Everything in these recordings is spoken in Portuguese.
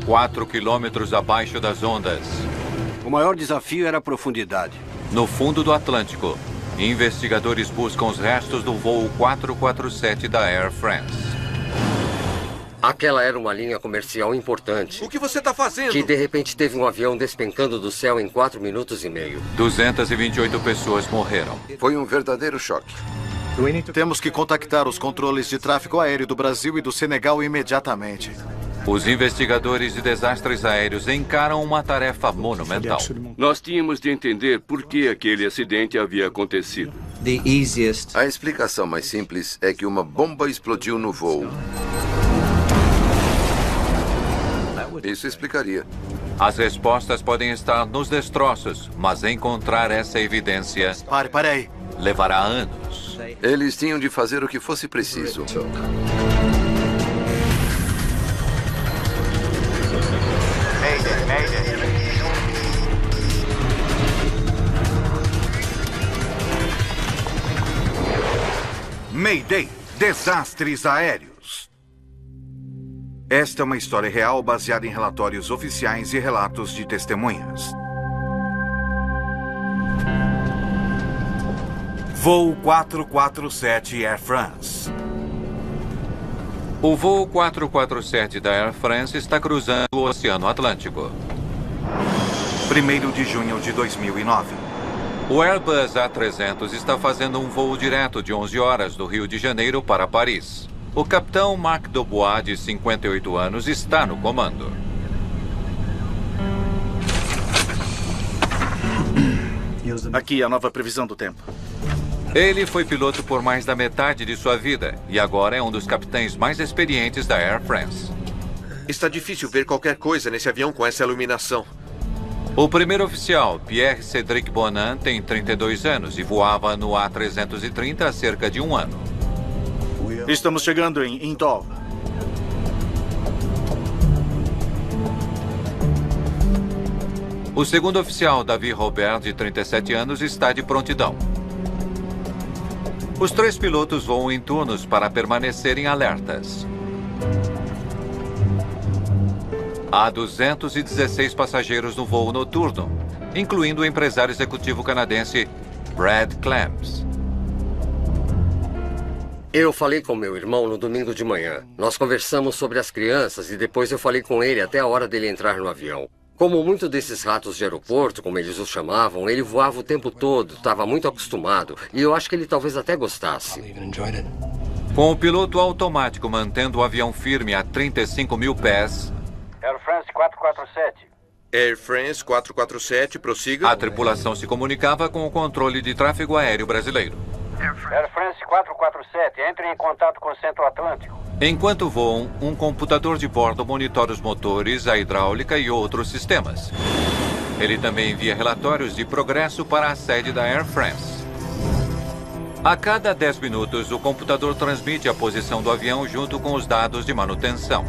4 quilômetros abaixo das ondas. O maior desafio era a profundidade. No fundo do Atlântico, investigadores buscam os restos do voo 447 da Air France. Aquela era uma linha comercial importante. O que você está fazendo? Que de repente teve um avião despencando do céu em 4 minutos e meio. 228 pessoas morreram. Foi um verdadeiro choque. Temos que contactar os controles de tráfego aéreo do Brasil e do Senegal imediatamente. Os investigadores de desastres aéreos encaram uma tarefa monumental. Nós tínhamos de entender por que aquele acidente havia acontecido. A explicação mais simples é que uma bomba explodiu no voo. Isso explicaria. As respostas podem estar nos destroços, mas encontrar essa evidência Pare aí. levará anos. Eles tinham de fazer o que fosse preciso. Mayday, desastres aéreos. Esta é uma história real baseada em relatórios oficiais e relatos de testemunhas. Voo 447 Air France. O voo 447 da Air France está cruzando o Oceano Atlântico. 1º de junho de 2009. O Airbus A300 está fazendo um voo direto de 11 horas do Rio de Janeiro para Paris. O capitão Marc Dubois, de 58 anos, está no comando. Aqui a nova previsão do tempo. Ele foi piloto por mais da metade de sua vida e agora é um dos capitães mais experientes da Air France. Está difícil ver qualquer coisa nesse avião com essa iluminação. O primeiro oficial, Pierre-Cédric Bonin, tem 32 anos e voava no A330 há cerca de um ano. Estamos chegando em Intol. O segundo oficial, David Robert, de 37 anos, está de prontidão. Os 3 pilotos voam em turnos para permanecerem alertas. Há 216 passageiros no voo noturno, incluindo o empresário executivo canadense Brad Clamps. Eu falei com meu irmão no domingo de manhã. Nós conversamos sobre as crianças e depois eu falei com ele até a hora dele entrar no avião. Como muitos desses ratos de aeroporto, como eles os chamavam, ele voava o tempo todo, estava muito acostumado. E eu acho que ele talvez até gostasse. Com o piloto automático mantendo o avião firme a 35 mil pés, Air France 447. Air France 447, prossiga. a tripulação se comunicava com o controle de tráfego aéreo brasileiro. Air France 447, entre em contato com o Centro Atlântico. Enquanto voam, um computador de bordo monitora os motores, a hidráulica e outros sistemas. Ele também envia relatórios de progresso para a sede da Air France. A cada 10 minutos, o computador transmite a posição do avião junto com os dados de manutenção.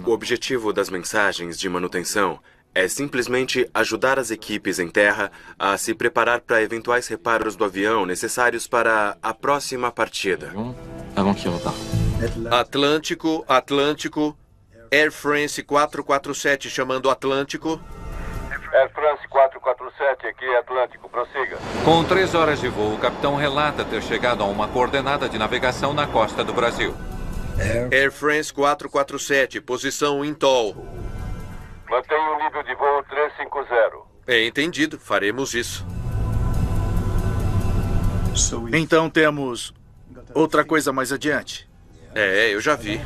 O objetivo das mensagens de manutenção é simplesmente ajudar as equipes em terra a se preparar para eventuais reparos do avião necessários para a próxima partida. Atlântico, Atlântico. Air France 447 chamando Atlântico. Air France 447, aqui Atlântico, prossiga. Com 3 horas de voo, o capitão relata ter chegado a uma coordenada de navegação na costa do Brasil. Air France 447, posição Intol. Mantenha o nível de voo 350. É entendido, faremos isso. Então temos outra coisa mais adiante. É, eu já vi.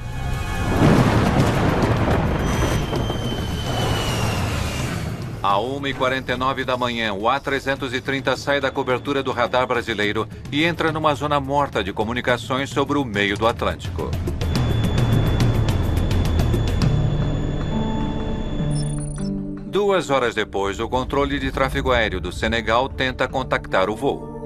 À 1h49 da manhã, o A330 sai da cobertura do radar brasileiro e entra numa zona morta de comunicações sobre o meio do Atlântico. Duas horas depois, o controle de tráfego aéreo do Senegal tenta contactar o voo.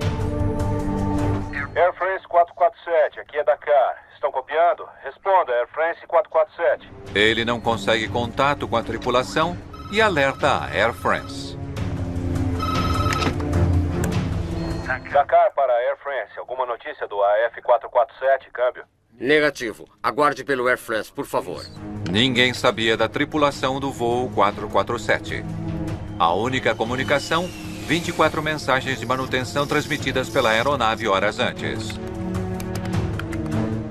Air France 447, aqui é Dakar. Estão copiando? Responda, Air France 447. Ele não consegue contato com a tripulação e alerta a Air France. Dakar para Air France. Alguma notícia do AF447, câmbio? Negativo. Aguarde pelo Air France, por favor. Ninguém sabia da tripulação do voo 447. A única comunicação, 24 mensagens de manutenção transmitidas pela aeronave horas antes.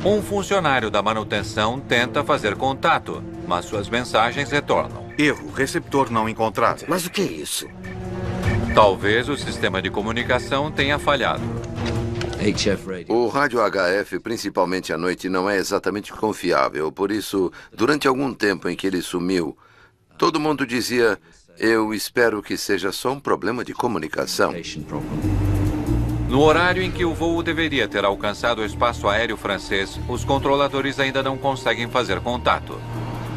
Um funcionário da manutenção tenta fazer contato, mas suas mensagens retornam. Erro, receptor não encontrado. Mas o que é isso? Talvez o sistema de comunicação tenha falhado. O rádio HF, principalmente à noite, não é exatamente confiável. Por isso, durante algum tempo em que ele sumiu, todo mundo dizia: eu espero que seja só um problema de comunicação. No horário em que o voo deveria ter alcançado o espaço aéreo francês, os controladores ainda não conseguem fazer contato.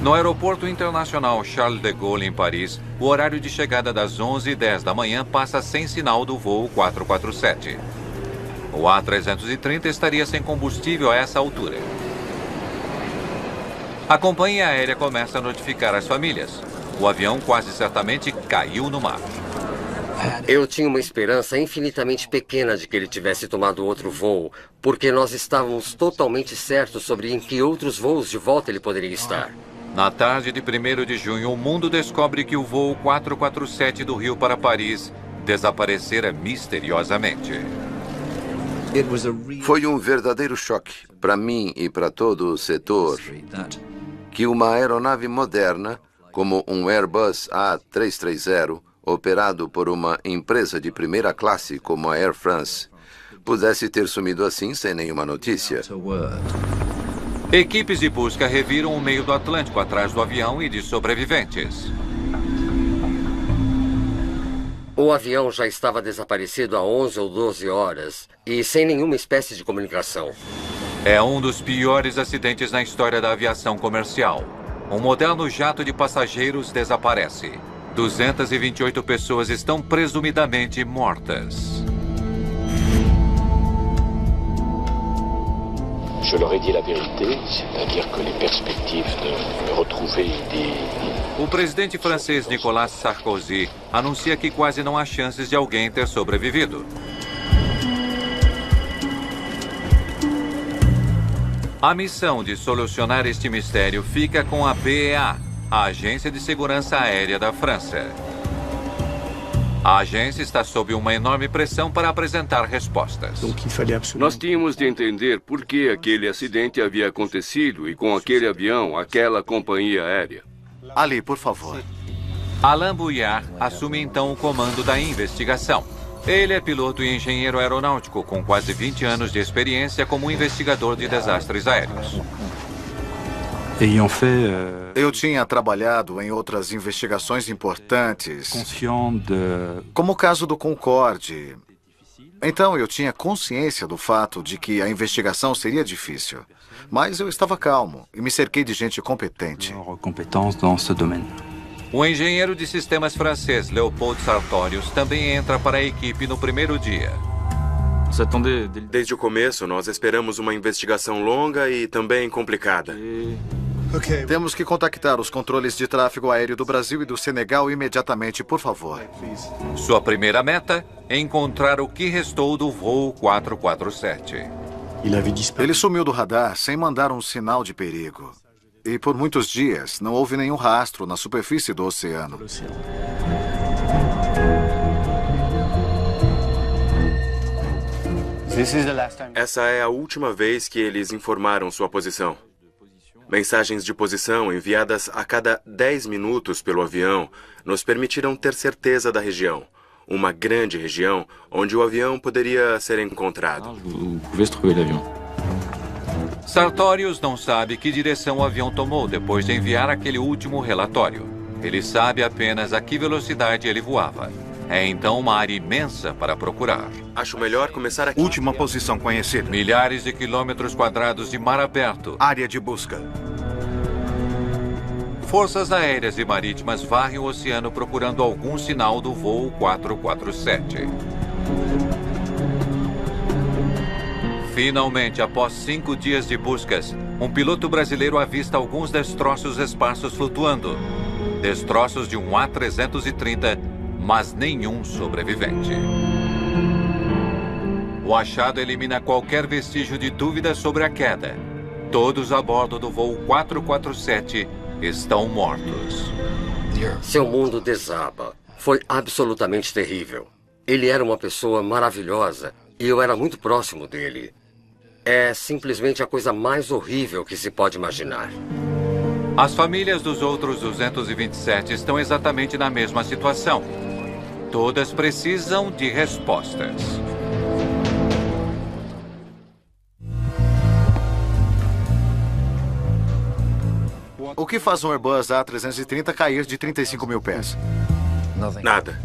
No aeroporto internacional Charles de Gaulle, em Paris, o horário de chegada das 11h10 da manhã passa sem sinal do voo 447. O A330 estaria sem combustível a essa altura. A companhia aérea começa a notificar as famílias. O avião quase certamente caiu no mar. Eu tinha uma esperança infinitamente pequena de que ele tivesse tomado outro voo, porque nós estávamos totalmente certos sobre em que outros voos de volta ele poderia estar. Na tarde de 1º de junho, o mundo descobre que o voo 447 do Rio para Paris desaparecera misteriosamente. Foi um verdadeiro choque para mim e para todo o setor que uma aeronave moderna, como um Airbus A330, operado por uma empresa de primeira classe como a Air France, pudesse ter sumido assim sem nenhuma notícia. Equipes de busca reviram o meio do Atlântico atrás do avião e de sobreviventes. O avião já estava desaparecido há 11 ou 12 horas e sem nenhuma espécie de comunicação. É um dos piores acidentes na história da aviação comercial. Um moderno jato de passageiros desaparece. 228 pessoas estão presumidamente mortas. Je leur ai dit la vérité, c'est-à-dire que les perspectives de retrouver des... O presidente francês Nicolas Sarkozy anuncia que quase não há chances de alguém ter sobrevivido. A missão de solucionar este mistério fica com a BEA, a Agência de Segurança Aérea da França. A agência está sob uma enorme pressão para apresentar respostas. Nós tínhamos de entender por que aquele acidente havia acontecido e com aquele avião, aquela companhia aérea. Ali, por favor. Alain Bouillard assume então o comando da investigação. Ele é piloto e engenheiro aeronáutico com quase 20 anos de experiência como investigador de desastres aéreos. Eu tinha trabalhado em outras investigações importantes, como o caso do Concorde. Então eu tinha consciência do fato de que a investigação seria difícil. Mas eu estava calmo e me cerquei de gente competente. O engenheiro de sistemas francês Léopold Sartorius também entra para a equipe no primeiro dia. Desde o começo, nós esperamos uma investigação longa e também complicada. Temos que contactar os controles de tráfego aéreo do Brasil e do Senegal imediatamente, por favor. Sua primeira meta é encontrar o que restou do voo 447. Ele sumiu do radar sem mandar um sinal de perigo. E por muitos dias não houve nenhum rastro na superfície do oceano. Essa é a última vez que eles informaram sua posição. Mensagens de posição enviadas a cada 10 minutos pelo avião nos permitiram ter certeza da região. Uma grande região onde o avião poderia ser encontrado. Sartorius não sabe que direção o avião tomou depois de enviar aquele último relatório. Ele sabe apenas a que velocidade ele voava. É então uma área imensa para procurar. Acho melhor começar aqui. Última posição conhecida. Milhares de quilômetros quadrados de mar aberto. Área de busca. Forças aéreas e marítimas varrem o oceano procurando algum sinal do voo 447. Finalmente, após 5 dias de buscas, um piloto brasileiro avista alguns destroços esparsos flutuando. Destroços de um A330, mas nenhum sobrevivente. O achado elimina qualquer vestígio de dúvida sobre a queda. Todos a bordo do voo 447 estão mortos. Seu mundo desaba. Foi absolutamente terrível. Ele era uma pessoa maravilhosa e eu era muito próximo dele. É simplesmente a coisa mais horrível que se pode imaginar. As famílias dos outros 227 estão exatamente na mesma situação. Todas precisam de respostas. O que faz um Airbus A330 cair de 35 mil pés? Nada.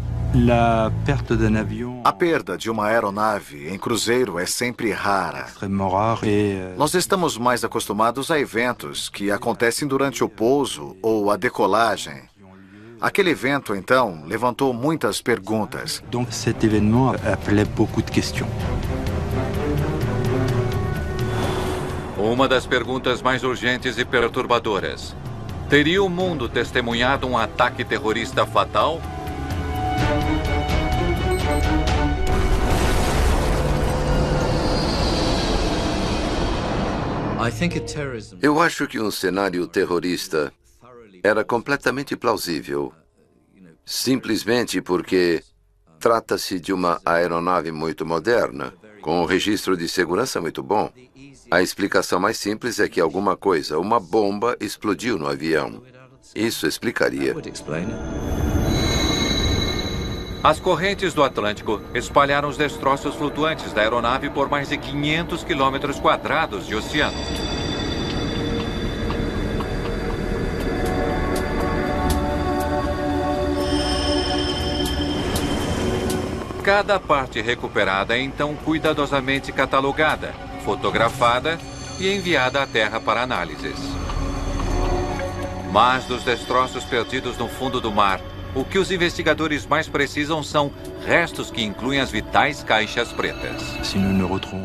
A perda de uma aeronave em cruzeiro é sempre rara. Nós estamos mais acostumados a eventos que acontecem durante o pouso ou a decolagem. Aquele evento, então, levantou muitas perguntas. Uma das perguntas mais urgentes e perturbadoras. Teria o mundo testemunhado um ataque terrorista fatal? Eu acho que um cenário terrorista era completamente plausível, simplesmente porque trata-se de uma aeronave muito moderna, com um registro de segurança muito bom. A explicação mais simples é que alguma coisa, uma bomba, explodiu no avião. Isso explicaria. As correntes do Atlântico espalharam os destroços flutuantes da aeronave por mais de 500 quilômetros quadrados de oceano. Cada parte recuperada é então cuidadosamente catalogada, fotografada e enviada à Terra para análises. Mas dos destroços perdidos no fundo do mar, o que os investigadores mais precisam são restos que incluem as vitais caixas pretas.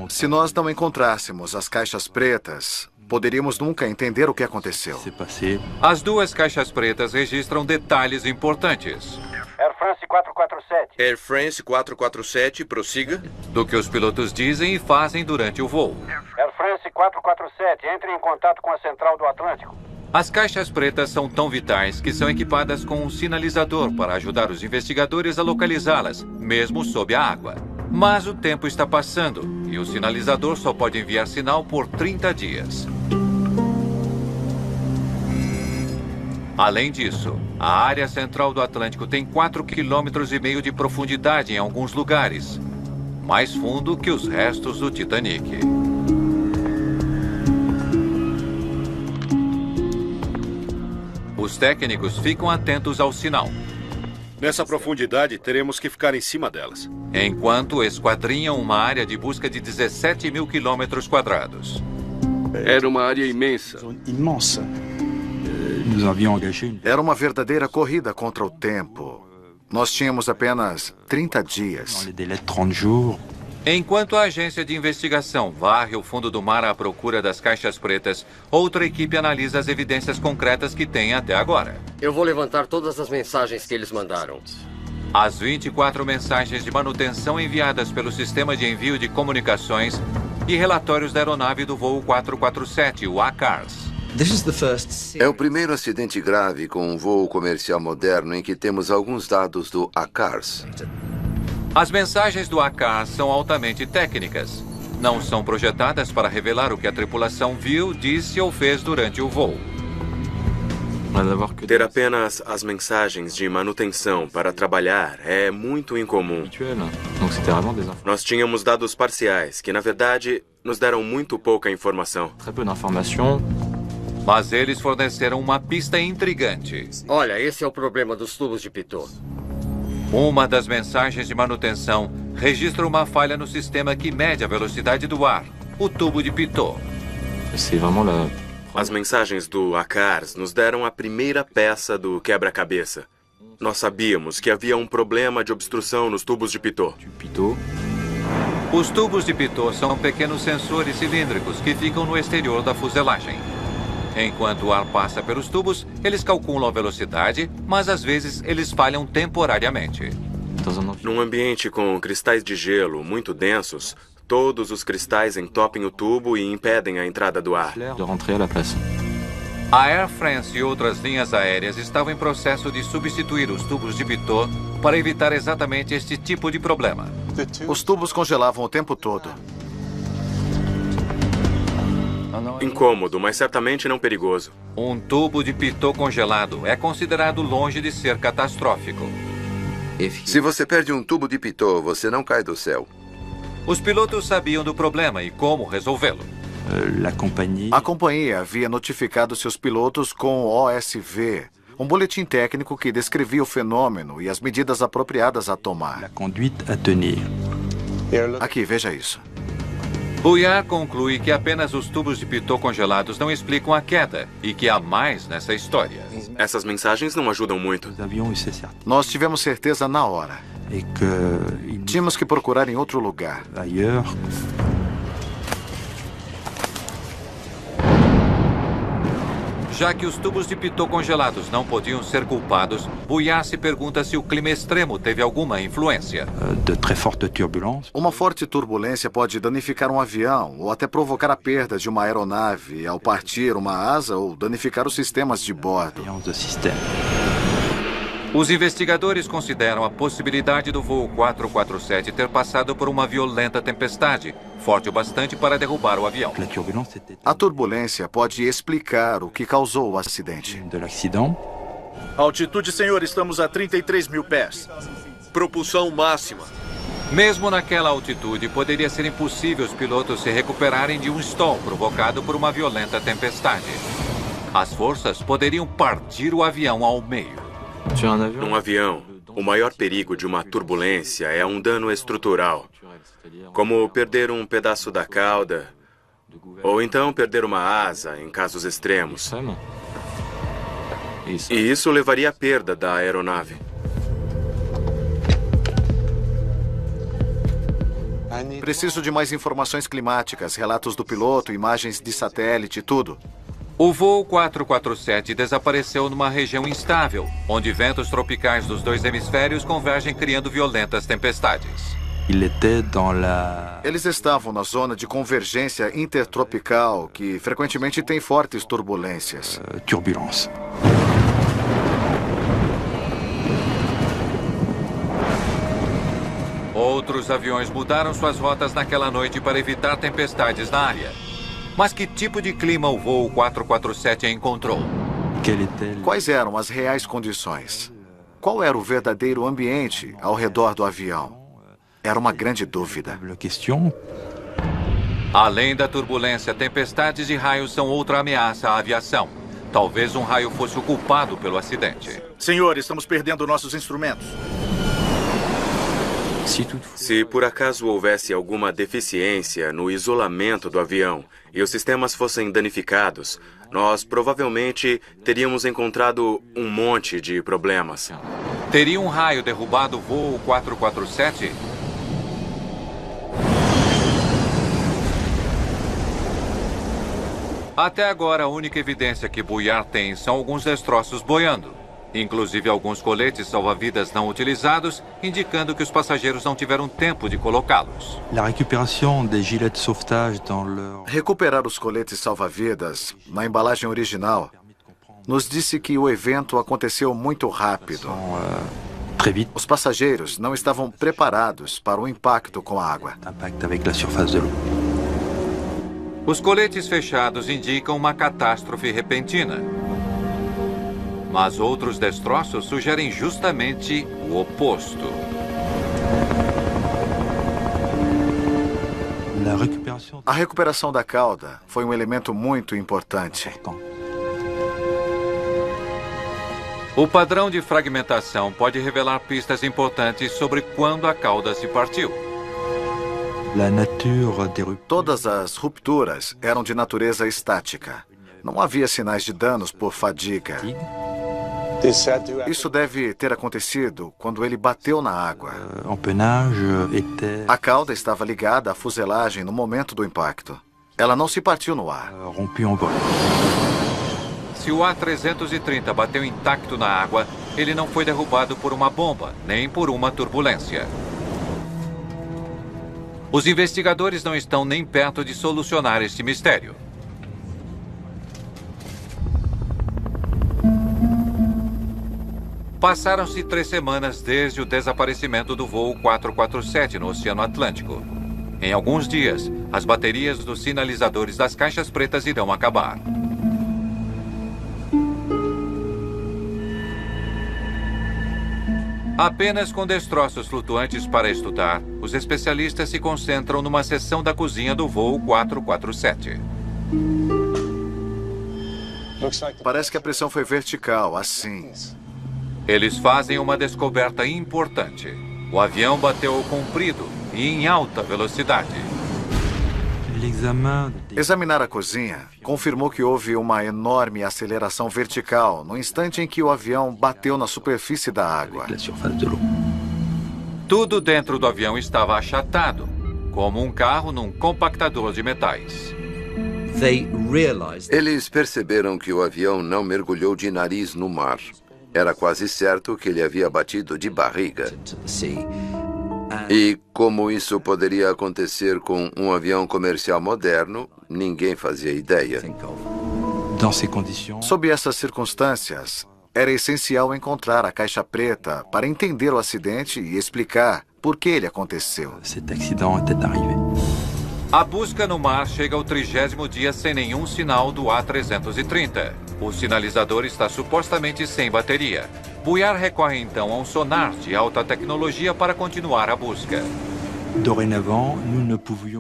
Se nós não encontrássemos as caixas pretas, poderíamos nunca entender o que aconteceu. As duas caixas pretas registram detalhes importantes. Air France 447. Air France 447, prossiga. Do que os pilotos dizem e fazem durante o voo. Air France 447, entre em contato com a central do Atlântico. As caixas pretas são tão vitais que são equipadas com um sinalizador para ajudar os investigadores a localizá-las, mesmo sob a água. Mas o tempo está passando e o sinalizador só pode enviar sinal por 30 dias. Além disso, a área central do Atlântico tem 4,5 km de profundidade em alguns lugares, mais fundo que os restos do Titanic. Os técnicos ficam atentos ao sinal. Nessa profundidade, teremos que ficar em cima delas. Enquanto esquadrinham uma área de busca de 17 mil quilômetros quadrados. Era uma área imensa. Era uma verdadeira corrida contra o tempo. Nós tínhamos apenas 30 dias. Enquanto a agência de investigação varre o fundo do mar à procura das caixas pretas, outra equipe analisa as evidências concretas que tem até agora. Eu vou levantar todas as mensagens que eles mandaram. As 24 mensagens de manutenção enviadas pelo sistema de envio de comunicações e relatórios da aeronave do voo 447, o ACARS. É o primeiro acidente grave com um voo comercial moderno em que temos alguns dados do ACARS. As mensagens do ACARS são altamente técnicas. Não são projetadas para revelar o que a tripulação viu, disse ou fez durante o voo. Ter apenas as mensagens de manutenção para trabalhar é muito incomum. Nós tínhamos dados parciais, que na verdade nos deram muito pouca informação. Mas eles forneceram uma pista intrigante. Olha, esse é o problema dos tubos de pitot. Uma das mensagens de manutenção registra uma falha no sistema que mede a velocidade do ar, o tubo de pitot. As mensagens do ACARS nos deram a primeira peça do quebra-cabeça. Nós sabíamos que havia um problema de obstrução nos tubos de pitot. Os tubos de pitot são pequenos sensores cilíndricos que ficam no exterior da fuselagem. Enquanto o ar passa pelos tubos, eles calculam a velocidade, mas às vezes eles falham temporariamente. Num ambiente com cristais de gelo muito densos, Todos os cristais entopem o tubo e impedem a entrada do ar. A Air France e outras linhas aéreas estavam em processo de substituir os tubos de Pitot para evitar exatamente este tipo de problema. Os tubos congelavam o tempo todo. Incômodo, mas certamente não perigoso. Um tubo de Pitot congelado é considerado longe de ser catastrófico. Se você perde um tubo de Pitot, você não cai do céu. Os pilotos sabiam do problema e como resolvê-lo. A companhia havia notificado seus pilotos com o OSV, um boletim técnico que descrevia o fenômeno e as medidas apropriadas a tomar. Aqui, veja isso. Bouillard conclui que apenas os tubos de Pitot congelados não explicam a queda e que há mais nessa história. Essas mensagens não ajudam muito. Nós tivemos certeza na hora. Tínhamos que procurar em outro lugar. Já que os tubos de Pitot congelados não podiam ser culpados, Bouillard se pergunta se o clima extremo teve alguma influência. Uma forte turbulência pode danificar um avião ou até provocar a perda de uma aeronave ao partir uma asa ou danificar os sistemas de bordo. Os investigadores consideram a possibilidade do voo 447 ter passado por uma violenta tempestade, forte o bastante para derrubar o avião. A turbulência pode explicar o que causou o acidente. Altitude, senhor, estamos a 33 mil pés. Propulsão máxima. Mesmo naquela altitude, poderia ser impossível os pilotos se recuperarem de um stall provocado por uma violenta tempestade. As forças poderiam partir o avião ao meio. Num avião, o maior perigo de uma turbulência é um dano estrutural, como perder um pedaço da cauda, ou então perder uma asa em casos extremos. E isso levaria à perda da aeronave. Preciso de mais informações climáticas, relatos do piloto, imagens de satélite, tudo. O voo 447 desapareceu numa região instável, onde ventos tropicais dos dois hemisférios convergem criando violentas tempestades. Eles estavam na zona de convergência intertropical, que frequentemente tem fortes turbulências. Outros aviões mudaram suas rotas naquela noite para evitar tempestades na área. Mas que tipo de clima o voo 447 encontrou? Quais eram as reais condições? Qual era o verdadeiro ambiente ao redor do avião? Era uma grande dúvida. Além da turbulência, tempestades e raios são outra ameaça à aviação. Talvez um raio fosse o culpado pelo acidente. Senhor, estamos perdendo nossos instrumentos. Se por acaso houvesse alguma deficiência no isolamento do avião e os sistemas fossem danificados, nós provavelmente teríamos encontrado um monte de problemas. Teria um raio derrubado o voo 447? Até agora, a única evidência que Bouillard tem são alguns destroços boiando. Inclusive alguns coletes salva-vidas não utilizados, indicando que os passageiros não tiveram tempo de colocá-los. Recuperar os coletes salva-vidas na embalagem original nos disse que o evento aconteceu muito rápido. Os passageiros não estavam preparados para o impacto com a água. Os coletes fechados indicam uma catástrofe repentina. Mas outros destroços sugerem justamente o oposto. A recuperação da cauda foi um elemento muito importante. O padrão de fragmentação pode revelar pistas importantes sobre quando a cauda se partiu. Todas as rupturas eram de natureza estática. Não havia sinais de danos por fadiga. Isso deve ter acontecido quando ele bateu na água. A cauda estava ligada à fuselagem no momento do impacto. Ela não se partiu no ar. Se o A330 bateu intacto na água, ele não foi derrubado por uma bomba, nem por uma turbulência. Os investigadores não estão nem perto de solucionar este mistério. Passaram-se 3 semanas desde o desaparecimento do voo 447 no Oceano Atlântico. Em alguns dias, as baterias dos sinalizadores das caixas pretas irão acabar. Apenas com destroços flutuantes para estudar, os especialistas se concentram numa seção da cozinha do voo 447. Parece que a pressão foi vertical, assim. Eles fazem uma descoberta importante. O avião bateu comprido e em alta velocidade. Examinar a cozinha confirmou que houve uma enorme aceleração vertical no instante em que o avião bateu na superfície da água. Tudo dentro do avião estava achatado, como um carro num compactador de metais. Eles perceberam que o avião não mergulhou de nariz no mar. Era quase certo que ele havia batido de barriga. E como isso poderia acontecer com um avião comercial moderno, ninguém fazia ideia. Sob essas circunstâncias, era essencial encontrar a caixa preta para entender o acidente e explicar por que ele aconteceu. A busca no mar chega ao 30º dia sem nenhum sinal do A330. O sinalizador está supostamente sem bateria. Bouillard recorre então a um sonar de alta tecnologia para continuar a busca.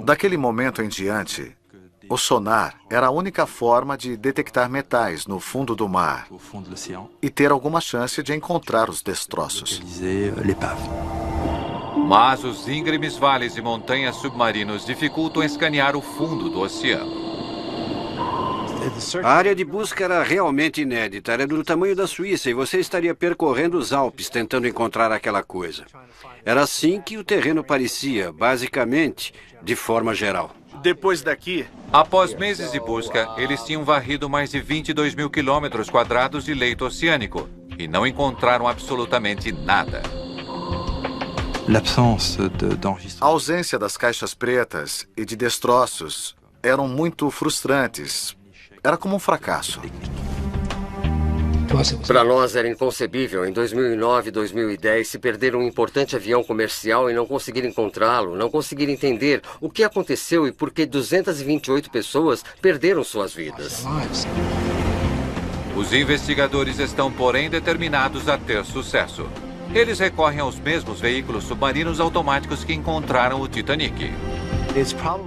Daquele momento em diante, o sonar era a única forma de detectar metais no fundo do mar e ter alguma chance de encontrar os destroços. Mas os íngremes vales e montanhas submarinos dificultam escanear o fundo do oceano. A área de busca era realmente inédita. Era do tamanho da Suíça e você estaria percorrendo os Alpes tentando encontrar aquela coisa. Era assim que o terreno parecia, basicamente, de forma geral. Depois daqui... Após meses de busca, eles tinham varrido mais de 22 mil quilômetros quadrados de leito oceânico e não encontraram absolutamente nada. A ausência das caixas pretas e de destroços eram muito frustrantes. Era como um fracasso. Para nós era inconcebível, em 2009 e 2010, se perder um importante avião comercial e não conseguir encontrá-lo, não conseguir entender o que aconteceu e por que 228 pessoas perderam suas vidas. Os investigadores estão, porém, determinados a ter sucesso. Eles recorrem aos mesmos veículos submarinos automáticos que encontraram o Titanic.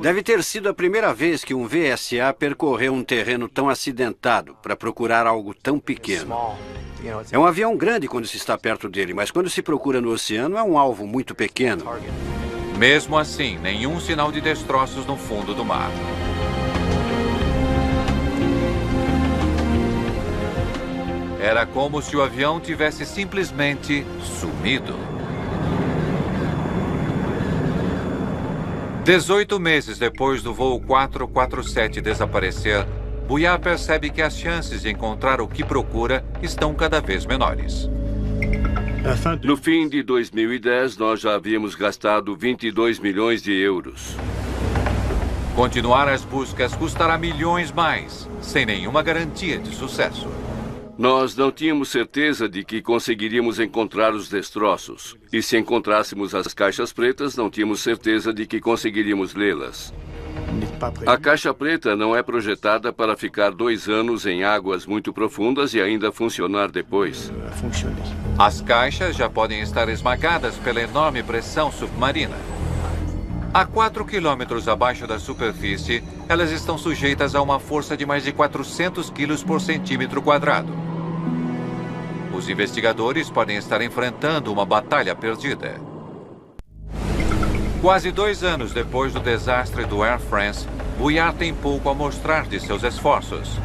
Deve ter sido a primeira vez que um VSA percorreu um terreno tão acidentado para procurar algo tão pequeno. É um avião grande quando se está perto dele, mas quando se procura no oceano é um alvo muito pequeno. Mesmo assim, nenhum sinal de destroços no fundo do mar. Era como se o avião tivesse simplesmente sumido. 18 meses depois do voo 447 desaparecer, Bouillard percebe que as chances de encontrar o que procura estão cada vez menores. No fim de 2010, nós já havíamos gastado 22 milhões de euros. Continuar as buscas custará milhões mais, sem nenhuma garantia de sucesso. Nós não tínhamos certeza de que conseguiríamos encontrar os destroços. E se encontrássemos as caixas pretas, não tínhamos certeza de que conseguiríamos lê-las. A caixa preta não é projetada para ficar 2 anos em águas muito profundas e ainda funcionar depois. As caixas já podem estar esmagadas pela enorme pressão submarina. A 4 quilômetros abaixo da superfície, elas estão sujeitas a uma força de mais de 400 quilos por centímetro quadrado. Os investigadores podem estar enfrentando uma batalha perdida. Quase 2 anos depois do desastre do Air France, Bouillard tem pouco a mostrar de seus esforços.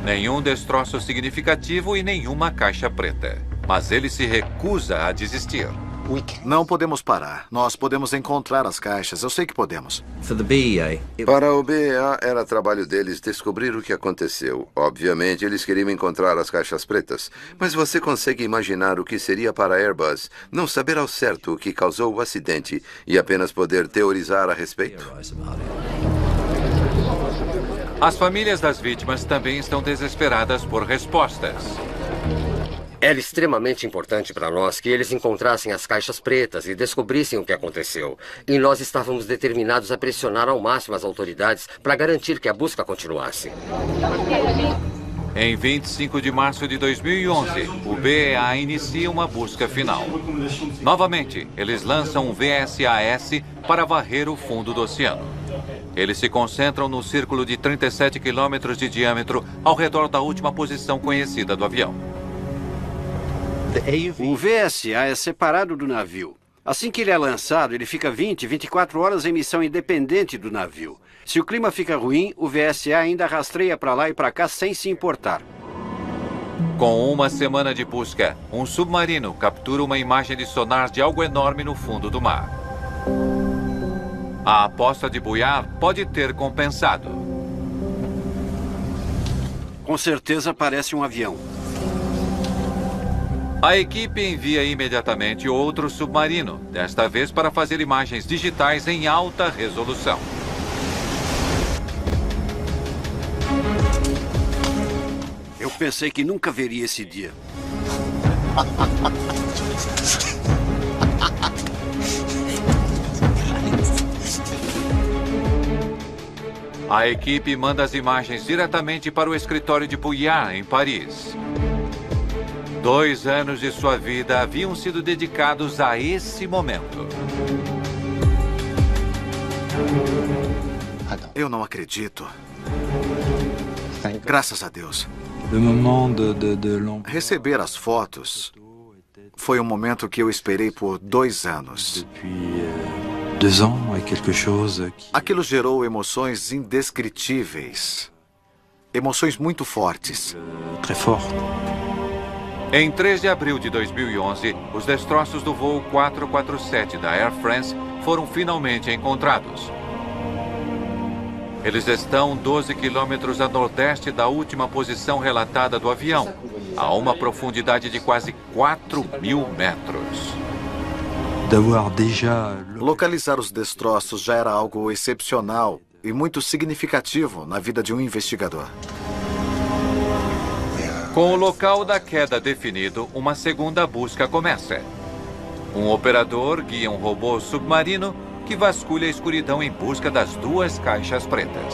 Nenhum destroço significativo e nenhuma caixa preta. Mas ele se recusa a desistir. Não podemos parar. Nós podemos encontrar as caixas. Eu sei que podemos. Para o BEA, era trabalho deles descobrir o que aconteceu. Obviamente, eles queriam encontrar as caixas pretas. Mas você consegue imaginar o que seria para a Airbus não saber ao certo o que causou o acidente e apenas poder teorizar a respeito? As famílias das vítimas também estão desesperadas por respostas. Era extremamente importante para nós que eles encontrassem as caixas pretas e descobrissem o que aconteceu. E nós estávamos determinados a pressionar ao máximo as autoridades para garantir que a busca continuasse. Em 25 de março de 2011, o BEA inicia uma busca final. Novamente, eles lançam um VSAS para varrer o fundo do oceano. Eles se concentram no círculo de 37 quilômetros de diâmetro ao redor da última posição conhecida do avião. O VSA é separado do navio. Assim que ele é lançado, ele fica 24 horas em missão independente do navio. Se o clima fica ruim, o VSA ainda rastreia para lá e para cá sem se importar. Com uma semana de busca, um submarino captura uma imagem de sonar de algo enorme no fundo do mar. A aposta de buiar pode ter compensado. Com certeza parece um avião. A equipe envia imediatamente outro submarino, desta vez para fazer imagens digitais em alta resolução. Eu pensei que nunca veria esse dia. A equipe manda as imagens diretamente para o escritório de Bouillard, em Paris. 2 anos de sua vida haviam sido dedicados a esse momento. Eu não acredito. Graças a Deus. Receber as fotos foi um momento que eu esperei por 2 anos. Aquilo gerou emoções indescritíveis. Emoções muito fortes. Em 3 de abril de 2011, os destroços do voo 447 da Air France foram finalmente encontrados. Eles estão 12 quilômetros a nordeste da última posição relatada do avião, a uma profundidade de quase 4.000 metros. Localizar os destroços já era algo excepcional e muito significativo na vida de um investigador. Com o local da queda definido, uma segunda busca começa. Um operador guia um robô submarino que vasculha a escuridão em busca das 2 caixas pretas.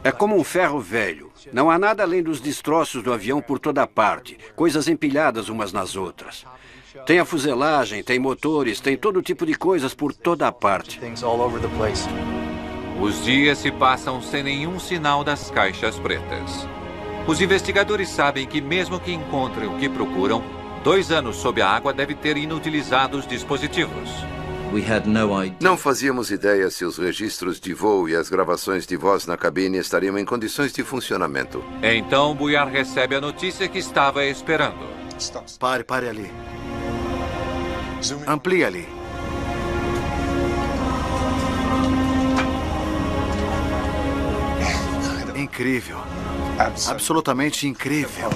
É como um ferro velho. Não há nada além dos destroços do avião por toda parte, coisas empilhadas umas nas outras. Tem a fuselagem, tem motores, tem todo tipo de coisas por toda a parte. Os dias se passam sem nenhum sinal das caixas pretas. Os investigadores sabem que mesmo que encontrem o que procuram, 2 anos sob a água deve ter inutilizado os dispositivos. Não fazíamos ideia se os registros de voo e as gravações de voz na cabine estariam em condições de funcionamento. Então, Bouillard recebe a notícia que estava esperando. Pare ali. Amplie ali. Incrível. Absolutamente incrível.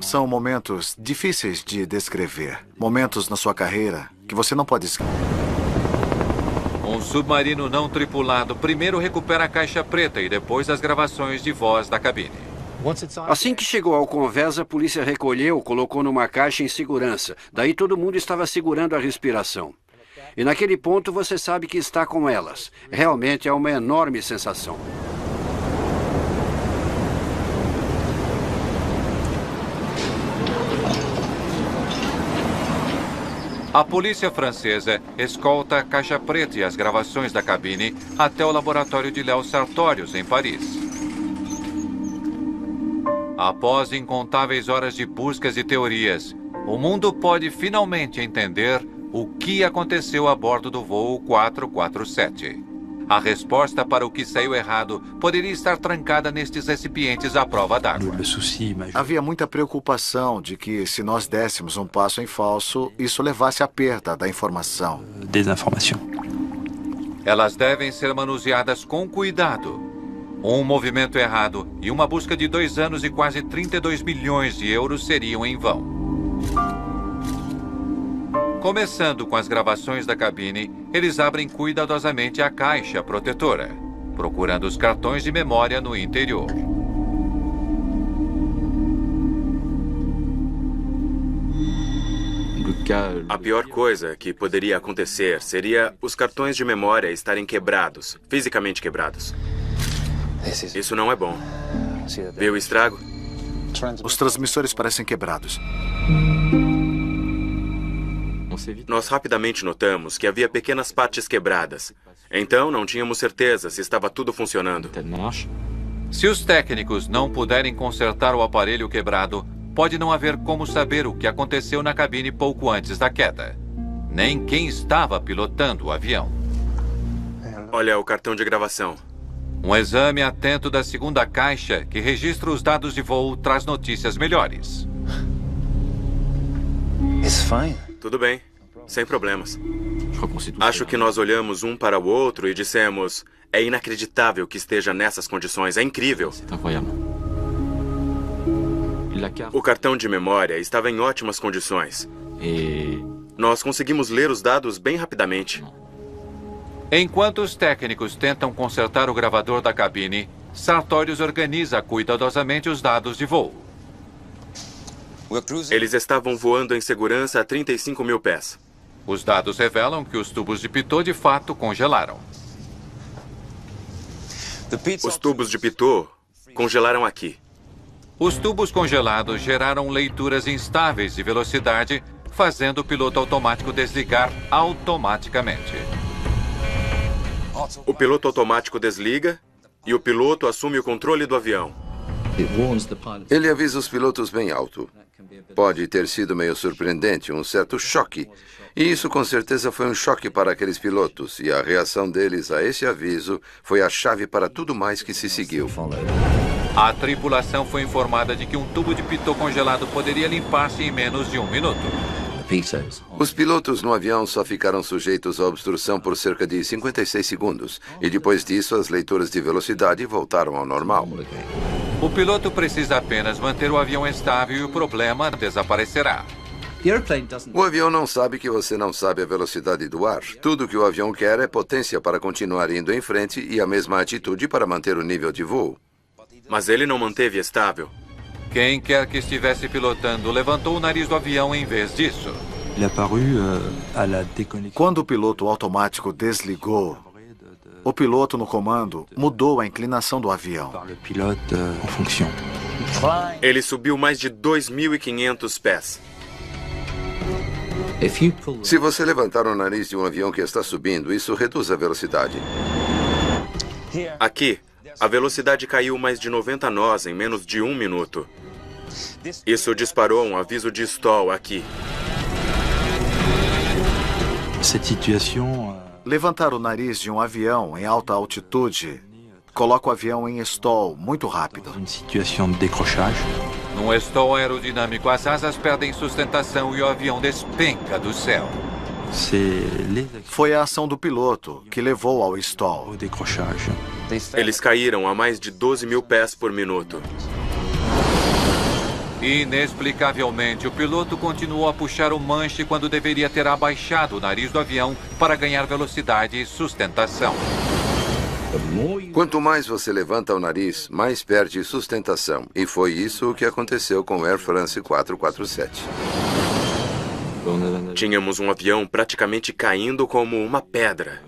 São momentos difíceis de descrever. Momentos na sua carreira que você não pode esquecer. Um submarino não tripulado primeiro recupera a caixa preta e depois as gravações de voz da cabine. Assim que chegou ao convés, a polícia recolheu, colocou numa caixa em segurança. Daí todo mundo estava segurando a respiração. E naquele ponto você sabe que está com elas. Realmente é uma enorme sensação. A polícia francesa escolta a caixa preta e as gravações da cabine até o laboratório de Léo Sartorius, em Paris. Após incontáveis horas de buscas e teorias, o mundo pode finalmente entender o que aconteceu a bordo do voo 447. A resposta para o que saiu errado poderia estar trancada nestes recipientes à prova d'água. Havia muita preocupação de que, se nós dessemos um passo em falso, isso levasse à perda da informação. Elas devem ser manuseadas com cuidado. Um movimento errado e uma busca de 2 anos e quase 32 milhões de euros seriam em vão. Começando com as gravações da cabine, eles abrem cuidadosamente a caixa protetora, procurando os cartões de memória no interior. A pior coisa que poderia acontecer seria os cartões de memória estarem quebrados, fisicamente quebrados. Isso não é bom. Viu o estrago? Os transmissores parecem quebrados. Nós rapidamente notamos que havia pequenas partes quebradas. Então, não tínhamos certeza se estava tudo funcionando. Se os técnicos não puderem consertar o aparelho quebrado, pode não haver como saber o que aconteceu na cabine pouco antes da queda. Nem quem estava pilotando o avião. Olha o cartão de gravação. Um exame atento da segunda caixa, que registra os dados de voo, traz notícias melhores. Tudo bem, sem problemas. Acho que nós olhamos um para o outro e dissemos: é inacreditável que esteja nessas condições, é incrível. O cartão de memória estava em ótimas condições. Nós conseguimos ler os dados bem rapidamente. Enquanto os técnicos tentam consertar o gravador da cabine, Sartorius organiza cuidadosamente os dados de voo. Eles estavam voando em segurança a 35 mil pés. Os dados revelam que os tubos de pitot de fato congelaram. Os tubos de pitot congelaram aqui. Os tubos congelados geraram leituras instáveis de velocidade, fazendo o piloto automático desligar automaticamente. O piloto automático desliga e o piloto assume o controle do avião. Ele avisa os pilotos bem alto. Pode ter sido meio surpreendente, um certo choque. E isso com certeza foi um choque para aqueles pilotos. E a reação deles a esse aviso foi a chave para tudo mais que se seguiu. A tripulação foi informada de que um tubo de pitot congelado poderia limpar-se em menos de 1 minuto. Os pilotos no avião só ficaram sujeitos à obstrução por cerca de 56 segundos. E depois disso, as leituras de velocidade voltaram ao normal. O piloto precisa apenas manter o avião estável e o problema desaparecerá. O avião não sabe que você não sabe a velocidade do ar. Tudo que o avião quer é potência para continuar indo em frente e a mesma atitude para manter o nível de voo. Mas ele não manteve estável. Quem quer que estivesse pilotando levantou o nariz do avião em vez disso. Quando o piloto automático desligou, o piloto no comando mudou a inclinação do avião. Ele subiu mais de 2.500 pés. Se você levantar o nariz de um avião que está subindo, isso reduz a velocidade. Aqui, a velocidade caiu mais de 90 nós em menos de 1 minuto. Isso disparou um aviso de stall aqui. Levantar o nariz de um avião em alta altitude coloca o avião em stall muito rápido. Num stall aerodinâmico, as asas perdem sustentação e o avião despenca do céu. Foi a ação do piloto que levou ao stall. Eles caíram a mais de 12 mil pés por minuto. Inexplicavelmente, o piloto continuou a puxar o manche quando deveria ter abaixado o nariz do avião para ganhar velocidade e sustentação. Quanto mais você levanta o nariz, mais perde sustentação. E foi isso o que aconteceu com o Air France 447. Tínhamos um avião praticamente caindo como uma pedra.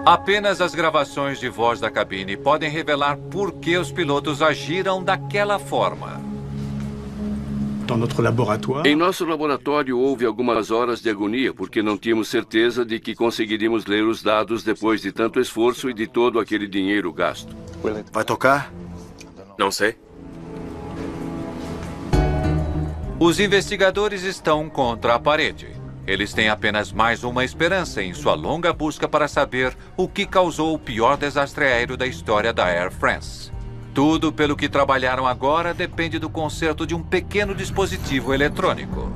Apenas as gravações de voz da cabine podem revelar por que os pilotos agiram daquela forma. Em nosso laboratório houve algumas horas de agonia porque não tínhamos certeza de que conseguiríamos ler os dados depois de tanto esforço e de todo aquele dinheiro gasto. Vai tocar? Não sei. Os investigadores estão contra a parede. Eles têm apenas mais uma esperança em sua longa busca para saber o que causou o pior desastre aéreo da história da Air France. Tudo pelo que trabalharam agora depende do conserto de um pequeno dispositivo eletrônico.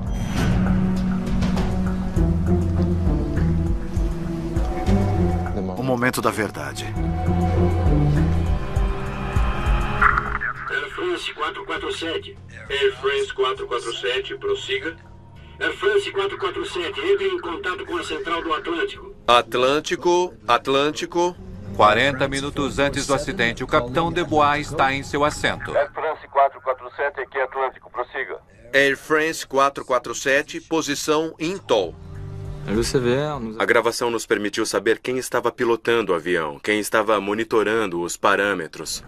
O momento da verdade. Air France 447. Air France 447, prossiga. Air France 447, entre em contato com a central do Atlântico. Atlântico. 40 minutos antes do acidente, o capitão Debois está em seu assento. Air France 447, aqui é Atlântico, prossiga. Air France 447, posição Intol. A gravação nos permitiu saber quem estava pilotando o avião, quem estava monitorando os parâmetros.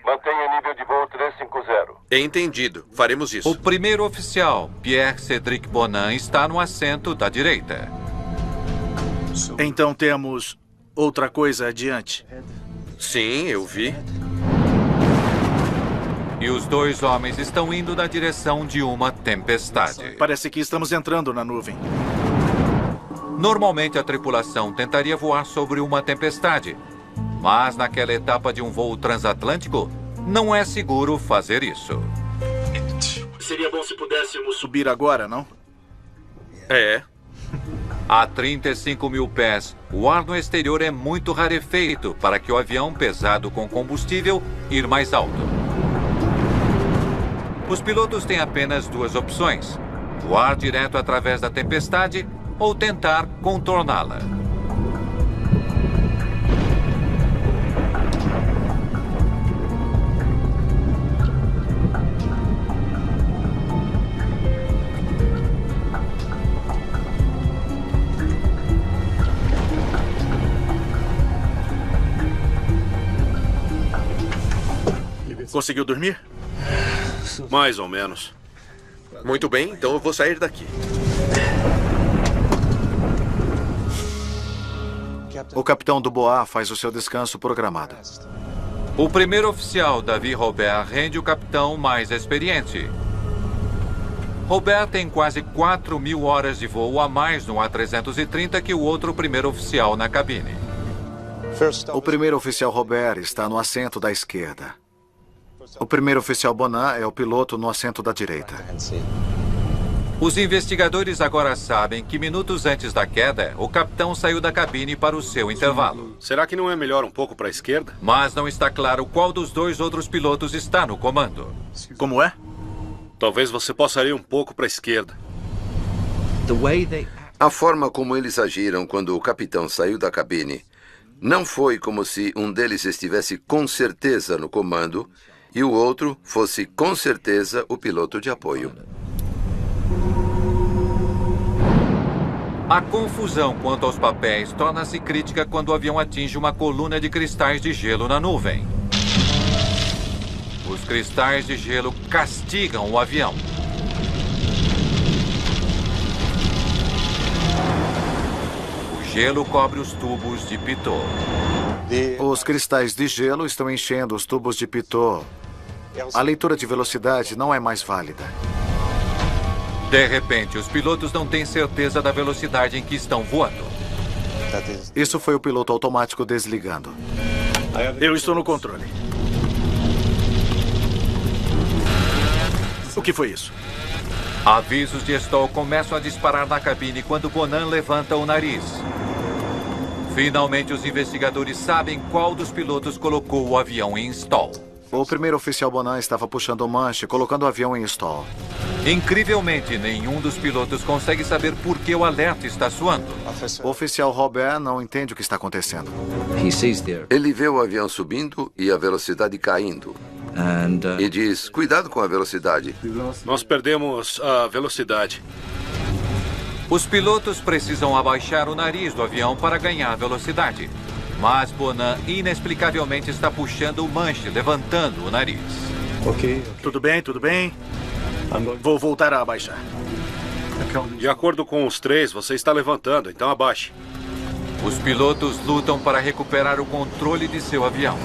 Mantenha nível de voo 350. Entendido. Faremos isso. O primeiro oficial, Pierre-Cédric Bonin, está no assento da direita. Então temos outra coisa adiante. Sim, eu vi. E os dois homens estão indo na direção de uma tempestade. Parece que estamos entrando na nuvem. Normalmente a tripulação tentaria voar sobre uma tempestade, mas naquela etapa de um voo transatlântico, não é seguro fazer isso. Seria bom se pudéssemos subir agora, não? É. A 35 mil pés, o ar no exterior é muito rarefeito para que o avião pesado com combustível ir mais alto. Os pilotos têm apenas duas opções: voar direto através da tempestade ou tentar contorná-la. Conseguiu dormir? Mais ou menos. Muito bem, então eu vou sair daqui. O capitão Dubois faz o seu descanso programado. O primeiro oficial, David Robert, rende o capitão mais experiente. Robert tem quase 4.000 horas de voo a mais no A330 que o outro primeiro oficial na cabine. O primeiro oficial Robert está no assento da esquerda. O primeiro oficial Bonin é o piloto no assento da direita. Os investigadores agora sabem que minutos antes da queda, o capitão saiu da cabine para o seu intervalo. Será que não é melhor um pouco para a esquerda? Mas não está claro qual dos dois outros pilotos está no comando. Como é? Talvez você possa ir um pouco para a esquerda. A forma como eles agiram quando o capitão saiu da cabine não foi como se um deles estivesse com certeza no comando e o outro fosse com certeza o piloto de apoio. A confusão quanto aos papéis torna-se crítica quando o avião atinge uma coluna de cristais de gelo na nuvem. Os cristais de gelo castigam o avião. O gelo cobre os tubos de pitot. Os cristais de gelo estão enchendo os tubos de pitot. A leitura de velocidade não é mais válida. De repente, os pilotos não têm certeza da velocidade em que estão voando. Isso foi o piloto automático desligando. Eu estou no controle. O que foi isso? Avisos de stall começam a disparar na cabine quando Bonin levanta o nariz. Finalmente, os investigadores sabem qual dos pilotos colocou o avião em stall. O primeiro oficial Bonin estava puxando o manche, colocando o avião em stall. Incrivelmente, nenhum dos pilotos consegue saber por que o alerta está soando. O oficial Robert não entende o que está acontecendo. Ele vê o avião subindo e a velocidade caindo. E diz, cuidado com a velocidade. Nós perdemos a velocidade. Os pilotos precisam abaixar o nariz do avião para ganhar velocidade. Mas Bonin inexplicavelmente está puxando o manche, levantando o nariz. Tudo bem, tudo bem. Vou voltar a abaixar. De acordo com os três, você está levantando, então abaixe. Os pilotos lutam para recuperar o controle de seu avião.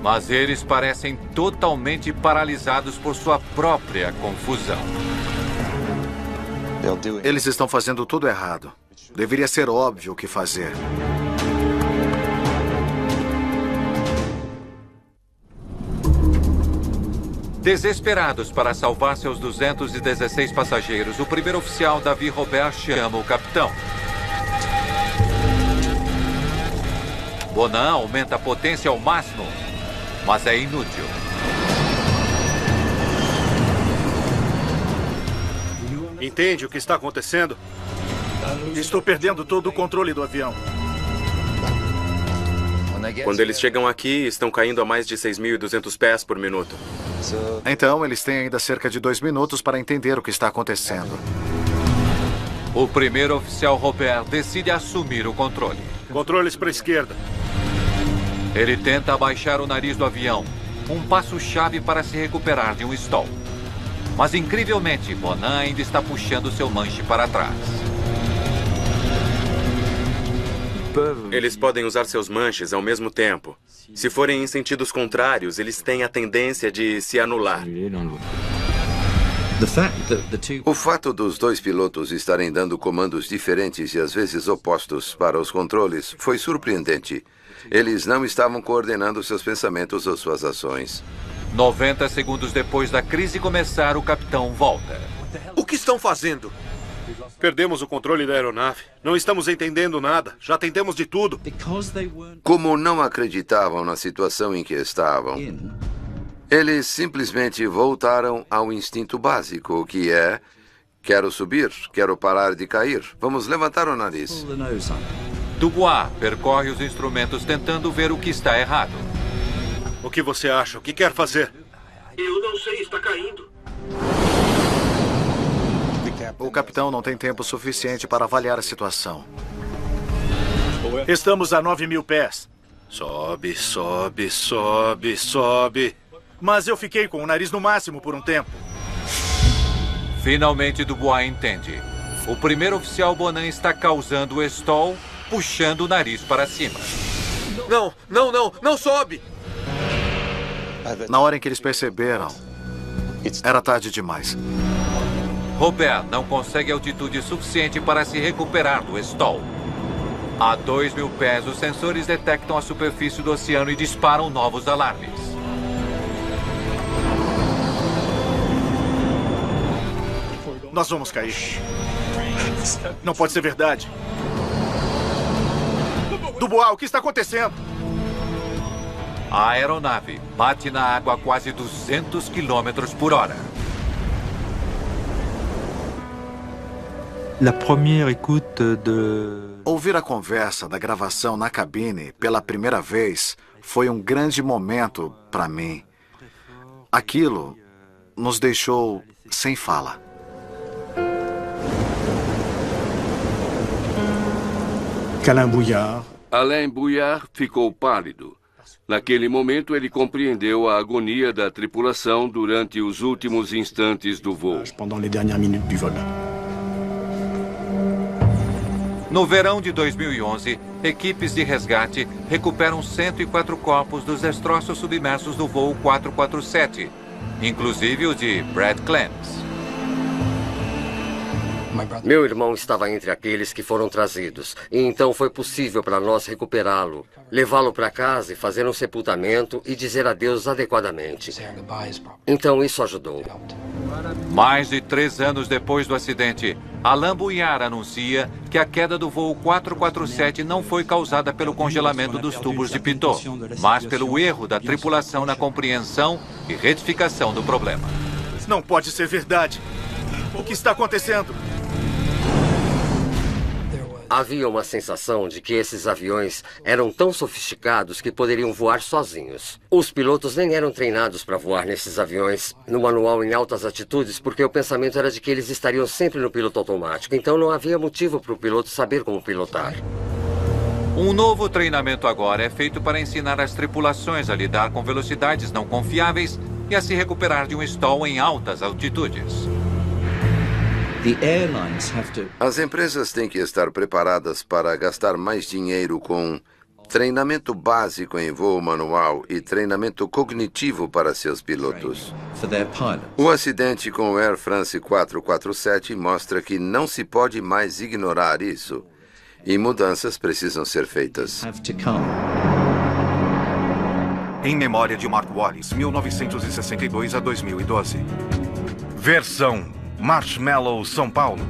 Mas eles parecem totalmente paralisados por sua própria confusão. Eles estão fazendo tudo errado. Deveria ser óbvio o que fazer. Desesperados para salvar seus 216 passageiros, o primeiro oficial Davi Robert chama o capitão. Bonan aumenta a potência ao máximo, mas é inútil. Entende o que está acontecendo? Estou perdendo todo o controle do avião. Quando eles chegam aqui, estão caindo a mais de 6.200 pés por minuto. Então, eles têm ainda cerca de 2 minutos para entender o que está acontecendo. O primeiro oficial Robert decide assumir o controle. Controles para a esquerda. Ele tenta abaixar o nariz do avião, um passo-chave para se recuperar de um stall. Mas, incrivelmente, Bonan ainda está puxando seu manche para trás. Eles podem usar seus manches ao mesmo tempo. Se forem em sentidos contrários, eles têm a tendência de se anular. O fato dos 2 pilotos estarem dando comandos diferentes e às vezes opostos para os controles foi surpreendente. Eles não estavam coordenando seus pensamentos ou suas ações. 90 segundos depois da crise começar, o capitão volta. O que estão fazendo? Perdemos o controle da aeronave. Não estamos entendendo nada. Já tentamos de tudo. Como não acreditavam na situação em que estavam, eles simplesmente voltaram ao instinto básico, que é: quero subir, quero parar de cair. Vamos levantar o nariz. Dubois percorre os instrumentos tentando ver o que está errado. O que você acha? O que quer fazer? Eu não sei, está caindo. O capitão não tem tempo suficiente para avaliar a situação. Estamos a 9.000 pés. Sobe, sobe, sobe, sobe. Mas eu fiquei com o nariz no máximo por um tempo. Finalmente Dubois entende. O primeiro oficial Bonan está causando o stall, puxando o nariz para cima. Não sobe! Na hora em que eles perceberam, era tarde demais. Robert não consegue altitude suficiente para se recuperar do stall. A 2.000 pés, os sensores detectam a superfície do oceano e disparam novos alarmes. Nós vamos cair. Não pode ser verdade. Dubois, o que está acontecendo? A aeronave bate na água a quase 200 km por hora. Ouvir a conversa da gravação na cabine pela primeira vez foi um grande momento para mim. Aquilo nos deixou sem fala. Alain Bouillard ficou pálido. Naquele momento, ele compreendeu a agonia da tripulação durante os últimos instantes do voo. No verão de 2011, equipes de resgate recuperam 104 corpos dos destroços submersos do voo 447, inclusive o de Brad Clemens. Meu irmão estava entre aqueles que foram trazidos, e então foi possível para nós recuperá-lo, levá-lo para casa e fazer um sepultamento e dizer adeus adequadamente. Então isso ajudou. Mais de 3 anos depois do acidente, Alain Bouillard anuncia que a queda do voo 447 não foi causada pelo congelamento dos tubos de pitot, mas pelo erro da tripulação na compreensão e retificação do problema. Não pode ser verdade. O que está acontecendo? Havia uma sensação de que esses aviões eram tão sofisticados que poderiam voar sozinhos. Os pilotos nem eram treinados para voar nesses aviões no manual em altas altitudes, porque o pensamento era de que eles estariam sempre no piloto automático. Então não havia motivo para o piloto saber como pilotar. Um novo treinamento agora é feito para ensinar as tripulações a lidar com velocidades não confiáveis e a se recuperar de um stall em altas altitudes. As empresas têm que estar preparadas para gastar mais dinheiro com treinamento básico em voo manual e treinamento cognitivo para seus pilotos. O acidente com o Air France 447 mostra que não se pode mais ignorar isso e mudanças precisam ser feitas. Em memória de Mark Wallace, 1962 a 2012. Versão Marshmallow, São Paulo.